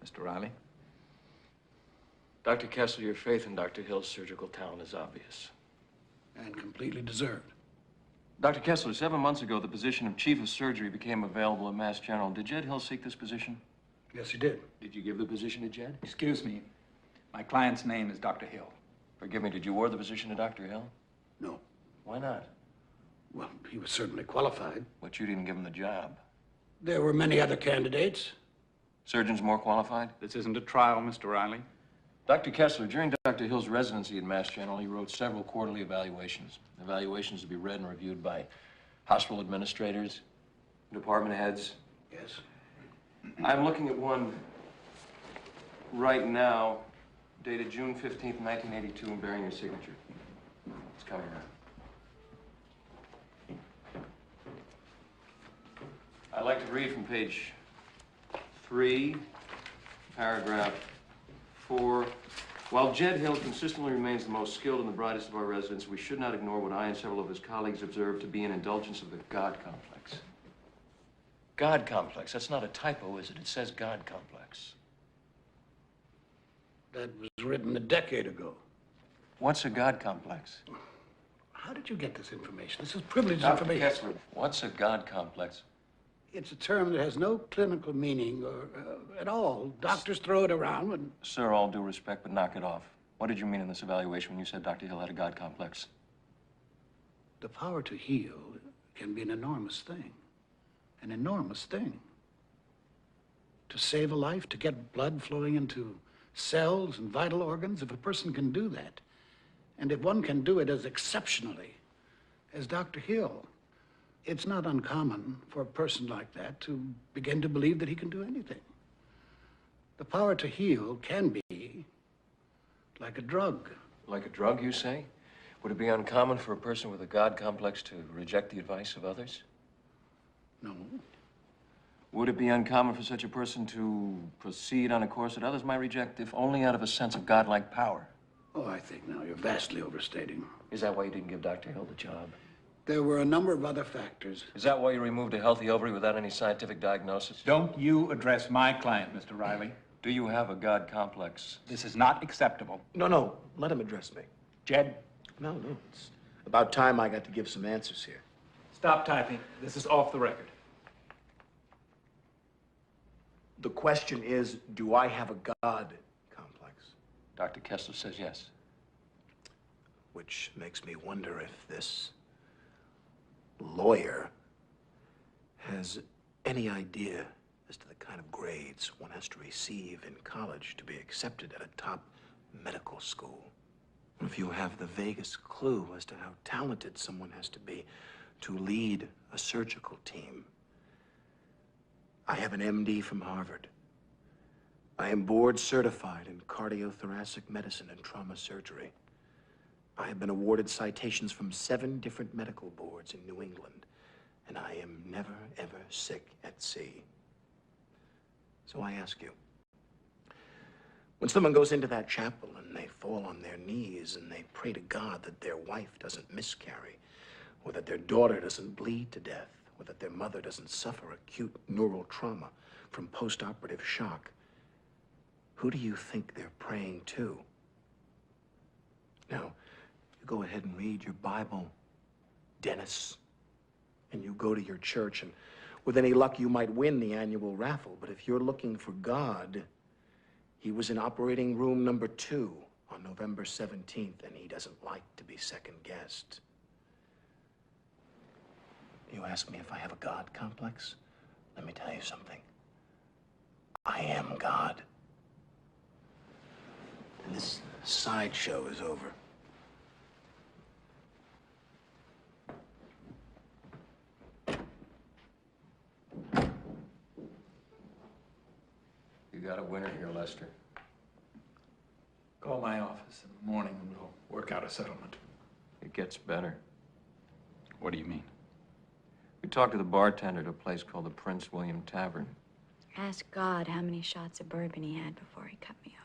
Mr. Riley? Dr. Kessler, your faith in Dr. Hill's surgical talent is obvious. And completely deserved. Dr. Kessler, 7 months ago, the position of Chief of Surgery became available at Mass General. Did Jed Hill seek this position? Yes, he did. Did you give the position to Jed? Excuse me. My client's name is Dr. Hill. Forgive me, did you award the position to Dr. Hill? No. Why not? Well, he was certainly qualified. But you didn't give him the job. There were many other candidates. Surgeons more qualified? This isn't a trial, Mr. Riley. Dr. Kessler, during Dr. Hill's residency at Mass General, he wrote several quarterly evaluations. Evaluations to be read and reviewed by hospital administrators, department heads. Yes. I'm looking at one right now, dated June 15th, 1982, and bearing your signature. It's coming around. I'd like to read from page 3, paragraph 4. While Jed Hill consistently remains the most skilled and the brightest of our residents, we should not ignore what I and several of his colleagues observed to be an indulgence of the God complex. God complex. That's not a typo, is it? It says God complex. That was written a decade ago. What's a God complex? How did you get this information? This is privileged Dr. information. Kessler, what's a God complex? It's a term that has no clinical meaning or at all. Doctors throw it around and... Sir, all due respect, but knock it off. What did you mean in this evaluation when you said Dr. Hill had a God complex? The power to heal can be an enormous thing. An enormous thing. To save a life, to get blood flowing into cells and vital organs, if a person can do that, and if one can do it as exceptionally as Dr. Hill, it's not uncommon for a person like that to begin to believe that he can do anything. The power to heal can be like a drug. Like a drug, you say? Would it be uncommon for a person with a God complex to reject the advice of others? No. Would it be uncommon for such a person to proceed on a course that others might reject, if only out of a sense of godlike power? Oh, I think now you're vastly overstating. Is that why you didn't give Dr. Hill the job? There were a number of other factors. Is that why you removed a healthy ovary without any scientific diagnosis? Don't you address my client, Mr. Riley. Do you have a God complex? This is not acceptable. No, let him address me. Jed? No, it's about time I got to give some answers here. Stop typing. This is off the record. The question is, do I have a God complex? Dr. Kessler says yes. Which makes me wonder if this lawyer has any idea as to the kind of grades one has to receive in college to be accepted at a top medical school. If you have the vaguest clue as to how talented someone has to be to lead a surgical team. I have an MD from Harvard. I am board certified in cardiothoracic medicine and trauma surgery. I have been awarded citations from 7 different medical boards in New England, and I am never, ever sick at sea. So I ask you, when someone goes into that chapel and they fall on their knees and they pray to God that their wife doesn't miscarry, or that their daughter doesn't bleed to death, or that their mother doesn't suffer acute neural trauma from post-operative shock, who do you think they're praying to? Now, you go ahead and read your Bible, Dennis, and you go to your church, and with any luck, you might win the annual raffle. But if you're looking for God, he was in operating room number 2 on November 17th, and he doesn't like to be second-guessed. You ask me if I have a God complex? Let me tell you something. I am God. And this sideshow is over. You got a winner here, Lester. Call my office in the morning and we'll work out a settlement. It gets better. What do you mean? We talked to the bartender at a place called the Prince William Tavern. Ask God how many shots of bourbon he had before he cut me off.